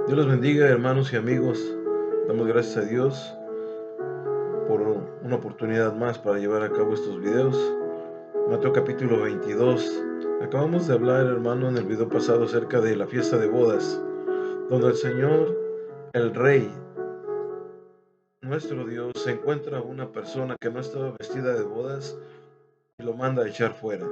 Dios los bendiga, hermanos y amigos. Damos gracias a Dios por una oportunidad más para llevar a cabo estos videos. Mateo capítulo 22. Acabamos de hablar, hermano, en el video pasado acerca de la fiesta de bodas, donde el Señor, el Rey, nuestro Dios, se encuentra a una persona que no estaba vestida de bodas y lo manda a echar fuera.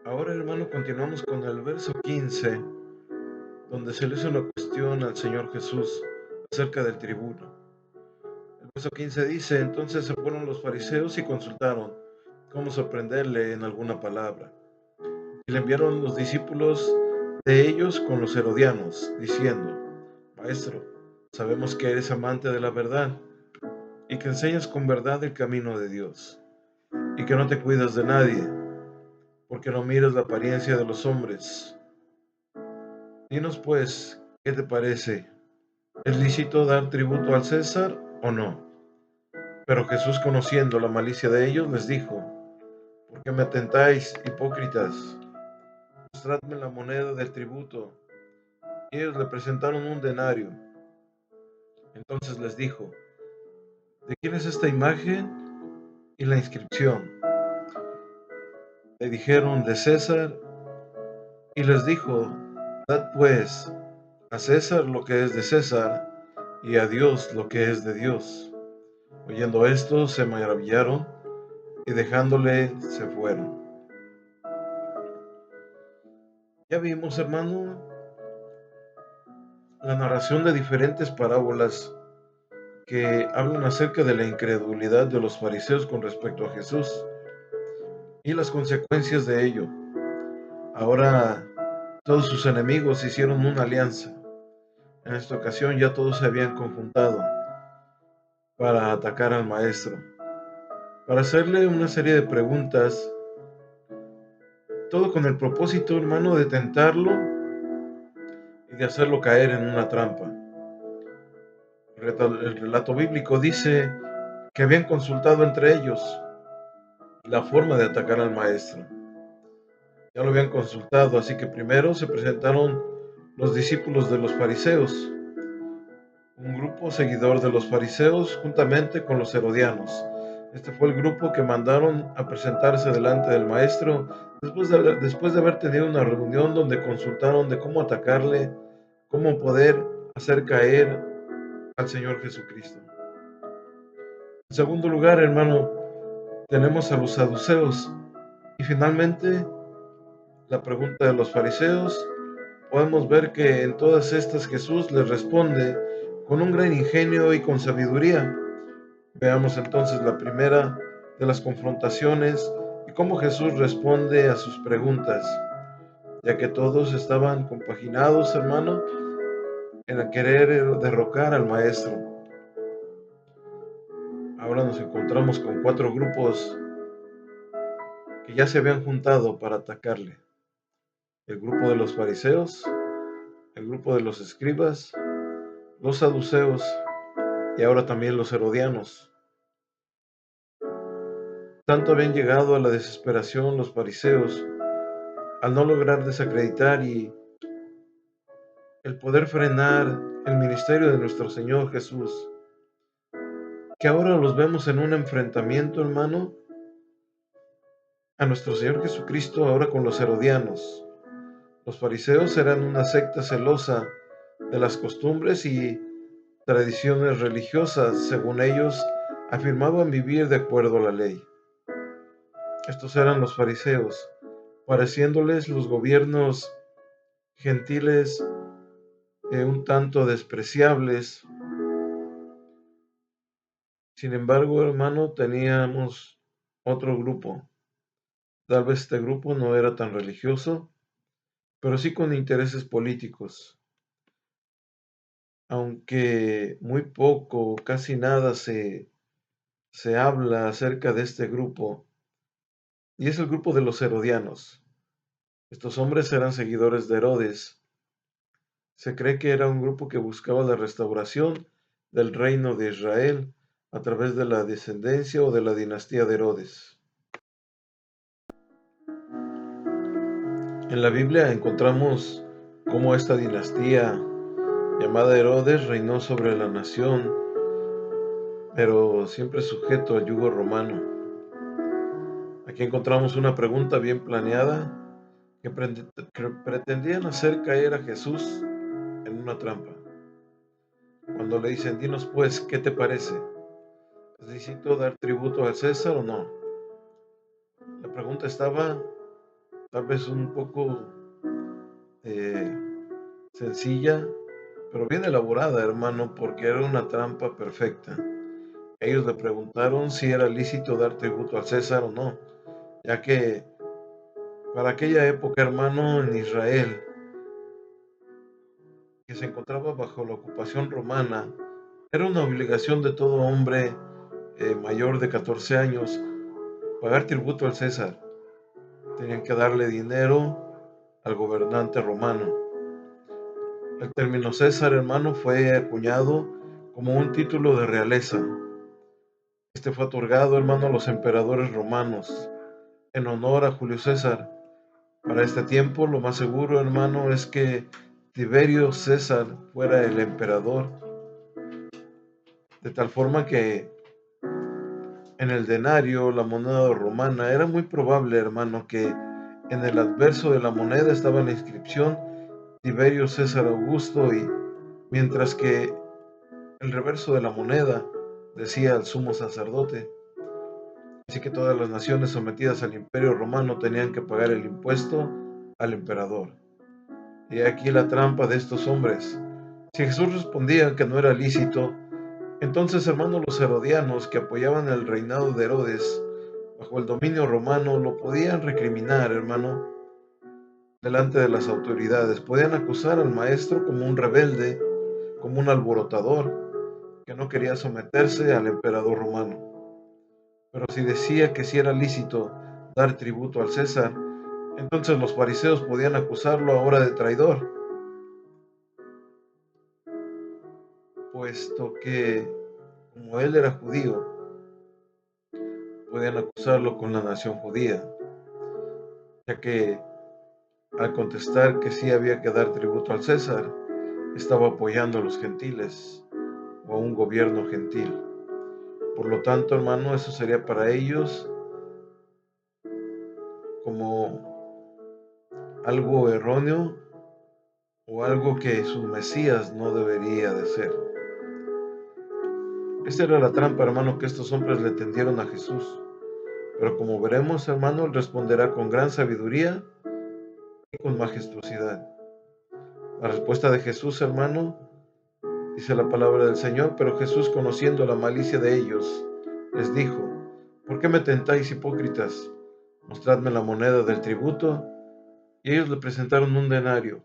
Ahora, hermano, continuamos con el verso 15, donde se le hizo una cuestión al Señor Jesús acerca del tributo. El verso 15 dice: entonces se fueron los fariseos y consultaron cómo sorprenderle en alguna palabra. Y le enviaron los discípulos de ellos con los herodianos, diciendo: Maestro, sabemos que eres amante de la verdad y que enseñas con verdad el camino de Dios, y que no te cuidas de nadie, porque no miras la apariencia de los hombres. Dinos pues, ¿qué te parece? ¿Es lícito dar tributo al César o no? Pero Jesús, conociendo la malicia de ellos, les dijo: ¿por qué me tentáis, hipócritas? Mostradme la moneda del tributo. Y ellos le presentaron un denario. Entonces les dijo: ¿de quién es esta imagen y la inscripción? Le dijeron: de César. Y les dijo: dad pues a César lo que es de César, y a Dios lo que es de Dios. Oyendo esto, se maravillaron, y dejándole se fueron. Ya vimos, hermano, la narración de diferentes parábolas que hablan acerca de la incredulidad de los fariseos con respecto a Jesús y las consecuencias de ello. Ahora todos sus enemigos hicieron una alianza. En esta ocasión ya todos se habían conjuntado para atacar al maestro, para hacerle una serie de preguntas, todo con el propósito, hermano, de tentarlo y de hacerlo caer en una trampa. El relato bíblico dice que habían consultado entre ellos la forma de atacar al maestro. Ya lo habían consultado, así que primero se presentaron los discípulos de los fariseos, un grupo seguidor de los fariseos juntamente con los herodianos. Este fue el grupo que mandaron a presentarse delante del maestro después de haber tenido una reunión donde consultaron de cómo atacarle, cómo poder hacer caer al Señor Jesucristo. En segundo lugar, hermano, tenemos a los saduceos. Y finalmente, la pregunta de los fariseos. Podemos ver que en todas estas Jesús les responde con un gran ingenio y con sabiduría. Veamos entonces la primera de las confrontaciones y cómo Jesús responde a sus preguntas, ya que todos estaban compaginados, hermano, en querer derrocar al maestro. Ahora nos encontramos con 4 grupos que ya se habían juntado para atacarle: el grupo de los fariseos, el grupo de los escribas, los saduceos y ahora también los herodianos. Tanto habían llegado a la desesperación los fariseos al no lograr desacreditar y el poder frenar el ministerio de nuestro Señor Jesús, que ahora los vemos en un enfrentamiento, hermano, a nuestro Señor Jesucristo ahora con los herodianos. Los fariseos eran una secta celosa de las costumbres y tradiciones religiosas. Según ellos, afirmaban vivir de acuerdo a la ley. Estos eran los fariseos, pareciéndoles los gobiernos gentiles un tanto despreciables. Sin embargo, hermano, teníamos otro grupo. Tal vez este grupo no era tan religioso, pero sí con intereses políticos. Aunque muy poco, casi nada se habla acerca de este grupo, y es el grupo de los herodianos. Estos hombres eran seguidores de Herodes. Se cree que era un grupo que buscaba la restauración del reino de Israel a través de la descendencia o de la dinastía de Herodes. En la Biblia encontramos cómo esta dinastía llamada Herodes reinó sobre la nación, pero siempre sujeto al yugo romano. Aquí encontramos una pregunta bien planeada que pretendían hacer caer a Jesús en una trampa. Cuando le dicen, dinos pues, ¿qué te parece? ¿Es lícito dar tributo al César o no? La pregunta estaba tal vez un poco sencilla, pero bien elaborada, hermano, porque era una trampa perfecta. Ellos le preguntaron si era lícito dar tributo al César o no, ya que para aquella época, hermano, en Israel, que se encontraba bajo la ocupación romana, era una obligación de todo hombre mayor de 14 años pagar tributo al César. Tenían que darle dinero al gobernante romano. El término César, hermano, fue acuñado como un título de realeza. Este fue otorgado, hermano, a los emperadores romanos en honor a Julio César. Para este tiempo, lo más seguro, hermano, es que Tiberio César fuera el emperador, de tal forma que en el denario, la moneda romana, era muy probable, hermano, que en el adverso de la moneda estaba la inscripción Tiberio César Augusto, y mientras que el reverso de la moneda decía al sumo sacerdote. Así que todas las naciones sometidas al imperio romano tenían que pagar el impuesto al emperador. Y aquí la trampa de estos hombres. Si Jesús respondía que no era lícito, entonces, hermano, los herodianos que apoyaban el reinado de Herodes bajo el dominio romano lo podían recriminar, hermano, delante de las autoridades. Podían acusar al maestro como un rebelde, como un alborotador que no quería someterse al emperador romano. Pero si decía que sí era lícito dar tributo al César, entonces los fariseos podían acusarlo ahora de traidor, puesto que, como él era judío, podían acusarlo con la nación judía, ya que al contestar que sí había que dar tributo al César, estaba apoyando a los gentiles o a un gobierno gentil. Por lo tanto, hermano, eso sería para ellos como algo erróneo o algo que su Mesías no debería de ser. Esta era la trampa, hermano, que estos hombres le tendieron a Jesús. Pero como veremos, hermano, él responderá con gran sabiduría y con majestuosidad. La respuesta de Jesús, hermano, dice la palabra del Señor, pero Jesús, conociendo la malicia de ellos, les dijo, ¿por qué me tentáis, hipócritas? Mostradme la moneda del tributo. Y ellos le presentaron un denario.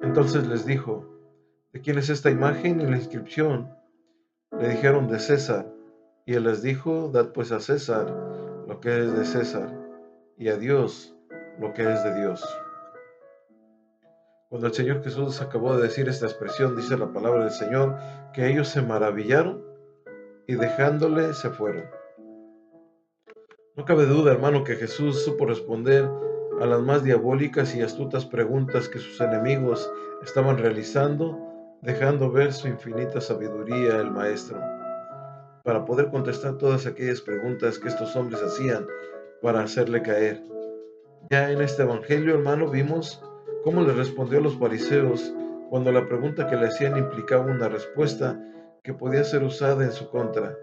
Entonces les dijo, ¿de quién es esta imagen y la inscripción? Le dijeron, de César. Y él les dijo, dad pues a César lo que es de César, y a Dios lo que es de Dios. Cuando el Señor Jesús acabó de decir esta expresión, dice la palabra del Señor, que ellos se maravillaron y dejándole se fueron. No cabe duda, hermano, que Jesús supo responder a las más diabólicas y astutas preguntas que sus enemigos estaban realizando, dejando ver su infinita sabiduría el Maestro, para poder contestar todas aquellas preguntas que estos hombres hacían para hacerle caer. Ya en este evangelio, hermano, vimos cómo le respondió a los fariseos cuando la pregunta que le hacían implicaba una respuesta que podía ser usada en su contra.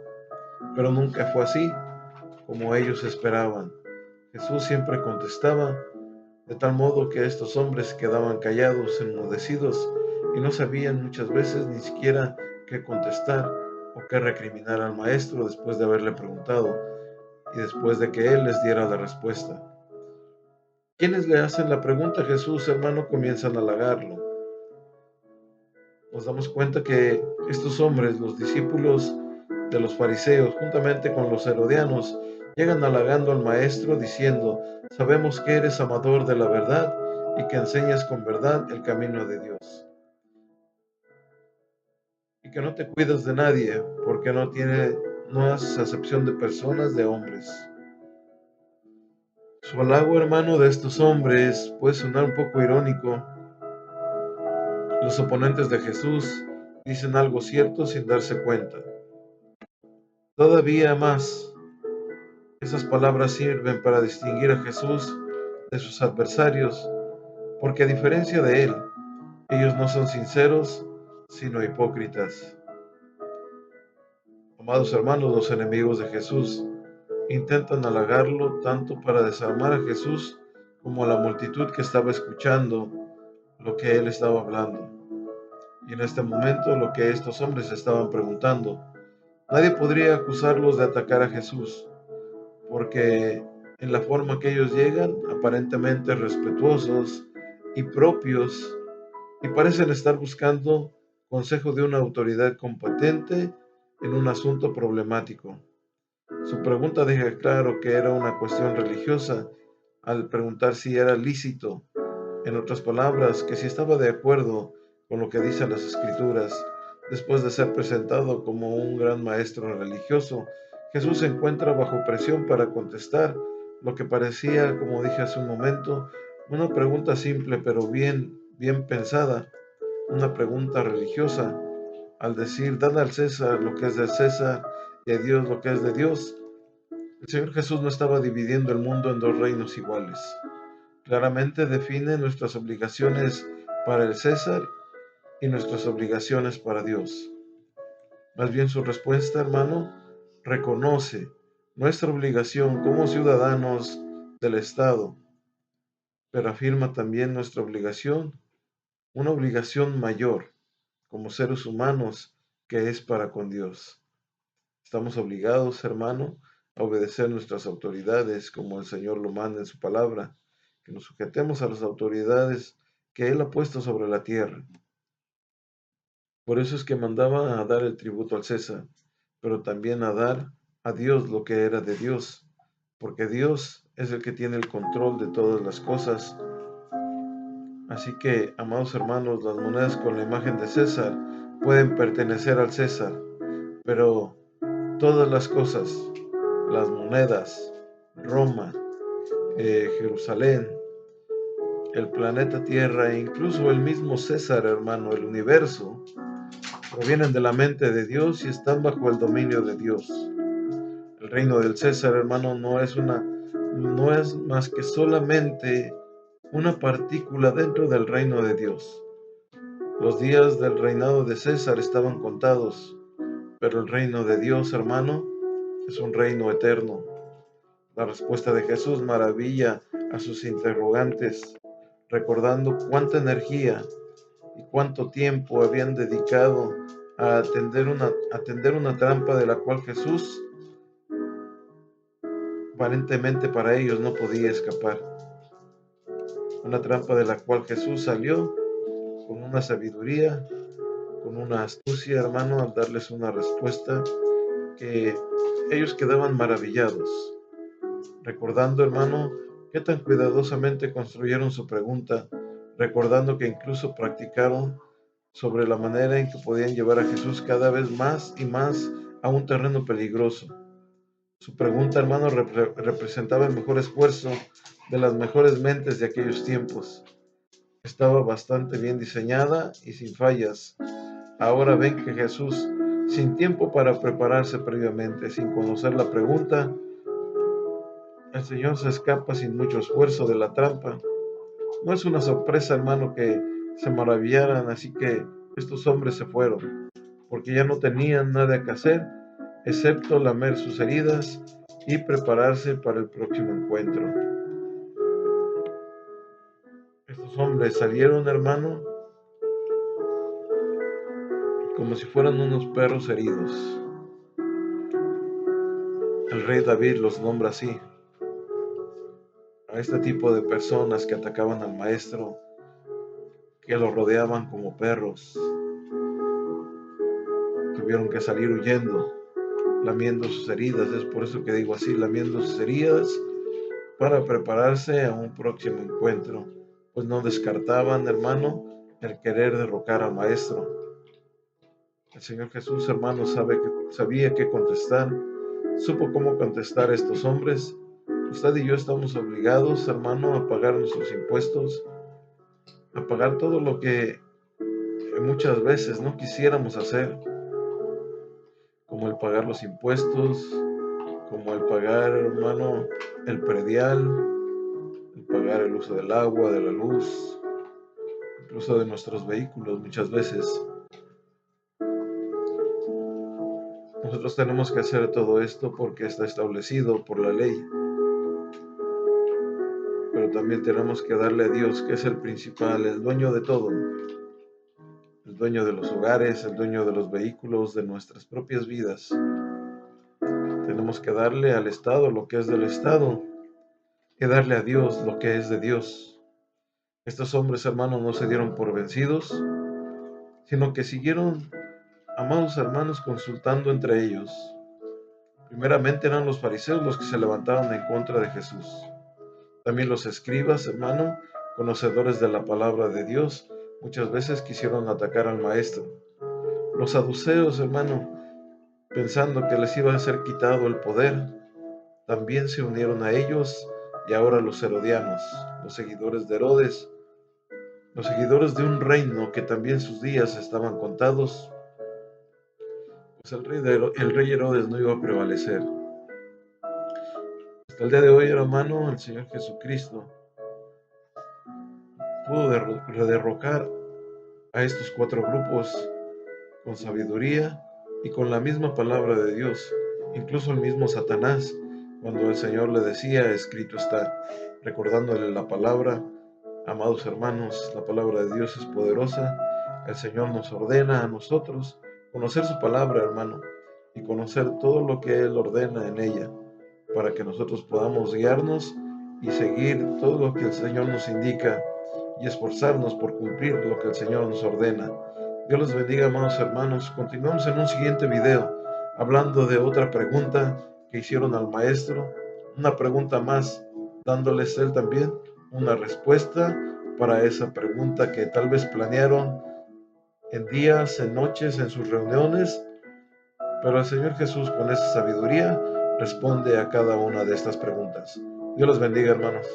Pero nunca fue así como ellos esperaban. Jesús siempre contestaba, de tal modo que estos hombres quedaban callados, enmudecidos, y no sabían muchas veces ni siquiera qué contestar o qué recriminar al maestro después de haberle preguntado y después de que él les diera la respuesta. Quienes le hacen la pregunta a Jesús, hermano, comienzan a halagarlo. Nos damos cuenta que estos hombres, los discípulos de los fariseos, juntamente con los herodianos, llegan halagando al maestro diciendo, sabemos que eres amador de la verdad y que enseñas con verdad el camino de Dios. Y que no te cuidas de nadie, porque no haces acepción de personas, de hombres. Su halago, hermano, de estos hombres puede sonar un poco irónico, Los oponentes de Jesús dicen algo cierto sin darse cuenta. Todavía más, esas palabras sirven para distinguir a Jesús de sus adversarios, porque a diferencia de él, ellos no son sinceros, sino hipócritas. Amados hermanos, los enemigos de Jesús intentan halagarlo tanto para desarmar a Jesús como a la multitud que estaba escuchando lo que él estaba hablando. Y en este momento lo que estos hombres estaban preguntando, nadie podría acusarlos de atacar a Jesús, porque en la forma que ellos llegan, aparentemente respetuosos y propios, y parecen estar buscando consejo de una autoridad competente en un asunto problemático. Su pregunta deja claro que era una cuestión religiosa al preguntar si era lícito, en otras palabras, que si estaba de acuerdo con lo que dicen las Escrituras. Después de ser presentado como un gran maestro religioso, Jesús se encuentra bajo presión para contestar lo que parecía, como dije hace un momento, una pregunta simple pero bien pensada, una pregunta religiosa, al decir, dad al César lo que es del César y a Dios lo que es de Dios. El Señor Jesús no estaba dividiendo el mundo en dos reinos iguales. Claramente define nuestras obligaciones para el César y nuestras obligaciones para Dios. Más bien su respuesta, hermano, reconoce nuestra obligación como ciudadanos del Estado, pero afirma también nuestra obligación, una obligación mayor como seres humanos que es para con Dios. Estamos obligados, hermano, a obedecer nuestras autoridades como el Señor lo manda en su palabra, que nos sujetemos a las autoridades que Él ha puesto sobre la tierra. Por eso es que mandaba a dar el tributo al César, pero también a dar a Dios lo que era de Dios, porque Dios es el que tiene el control de todas las cosas. Así que, amados hermanos, las monedas con la imagen de César pueden pertenecer al César, pero todas las cosas, las monedas, Roma, Jerusalén, el planeta Tierra e incluso el mismo César, hermano, el universo, provienen de la mente de Dios y están bajo el dominio de Dios. El reino del César, hermano, no es más que solamente una partícula dentro del reino de Dios. Los días del reinado de César estaban contados, pero el reino de Dios, hermano, es un reino eterno. La respuesta de Jesús maravilla a sus interrogantes, recordando cuánta energía y cuánto tiempo habían dedicado a atender una trampa de la cual Jesús, aparentemente para ellos, no podía escapar. Una trampa de la cual Jesús salió con una sabiduría, con una astucia, hermano, al darles una respuesta que ellos quedaban maravillados, recordando, hermano, qué tan cuidadosamente construyeron su pregunta, recordando que incluso practicaron sobre la manera en que podían llevar a Jesús cada vez más y más a un terreno peligroso. Su pregunta, hermano, representaba el mejor esfuerzo de las mejores mentes de aquellos tiempos. Estaba bastante bien diseñada y sin fallas. Ahora ven que Jesús, sin tiempo para prepararse previamente, sin conocer la pregunta, el Señor se escapa sin mucho esfuerzo de la trampa. No es una sorpresa, hermano, que se maravillaran, así que estos hombres se fueron, porque ya no tenían nada que hacer, excepto lamer sus heridas y prepararse para el próximo encuentro. Estos hombres salieron, hermano, como si fueran unos perros heridos. El rey David los nombra así, a este tipo de personas que atacaban al maestro, que lo rodeaban como perros. Tuvieron que salir huyendo, lamiendo sus heridas. Es por eso que digo así, lamiendo sus heridas, para prepararse a un próximo encuentro, pues no descartaban, hermano, el querer derrocar al maestro. El Señor Jesús, hermano, sabía qué contestar, supo cómo contestar a estos hombres. Usted y yo estamos obligados, hermano, a pagar nuestros impuestos, a pagar todo lo que que muchas veces no quisiéramos hacer, como el pagar los impuestos, como el pagar, hermano, el predial, el pagar el uso del agua, de la luz, incluso de nuestros vehículos muchas veces. Nosotros tenemos que hacer todo esto porque está establecido por la ley. Pero también tenemos que darle a Dios, que es el principal, el dueño de todo, el dueño de los hogares, el dueño de los vehículos, de nuestras propias vidas. Tenemos que darle al Estado lo que es del Estado y darle a Dios lo que es de Dios. Estos hombres, hermanos, no se dieron por vencidos, sino que siguieron, amados hermanos, consultando entre ellos. Primeramente eran los fariseos los que se levantaron en contra de Jesús. También los escribas, hermano, conocedores de la palabra de Dios, muchas veces quisieron atacar al maestro. Los saduceos, hermano, pensando que les iba a ser quitado el poder, también se unieron a ellos, y ahora los herodianos, los seguidores de Herodes, los seguidores de un reino que también sus días estaban contados, pues el rey Herodes no iba a prevalecer. Hasta el día de hoy, hermano, el Señor Jesucristo pudo derrocar a estos 4 grupos con sabiduría y con la misma palabra de Dios. Incluso el mismo Satanás, cuando el Señor le decía, escrito está, recordándole la palabra. Amados hermanos, la palabra de Dios es poderosa. El Señor nos ordena a nosotros conocer su palabra, hermano, y conocer todo lo que Él ordena en ella, para que nosotros podamos guiarnos y seguir todo lo que el Señor nos indica y esforzarnos por cumplir lo que el Señor nos ordena. Dios los bendiga, amados hermanos. Continuamos en un siguiente video hablando de otra pregunta que hicieron al maestro, una pregunta más, dándoles él también una respuesta para esa pregunta que tal vez planearon en días, en noches, en sus reuniones, pero el Señor Jesús con esa sabiduría responde a cada una de estas preguntas. Dios los bendiga, hermanos.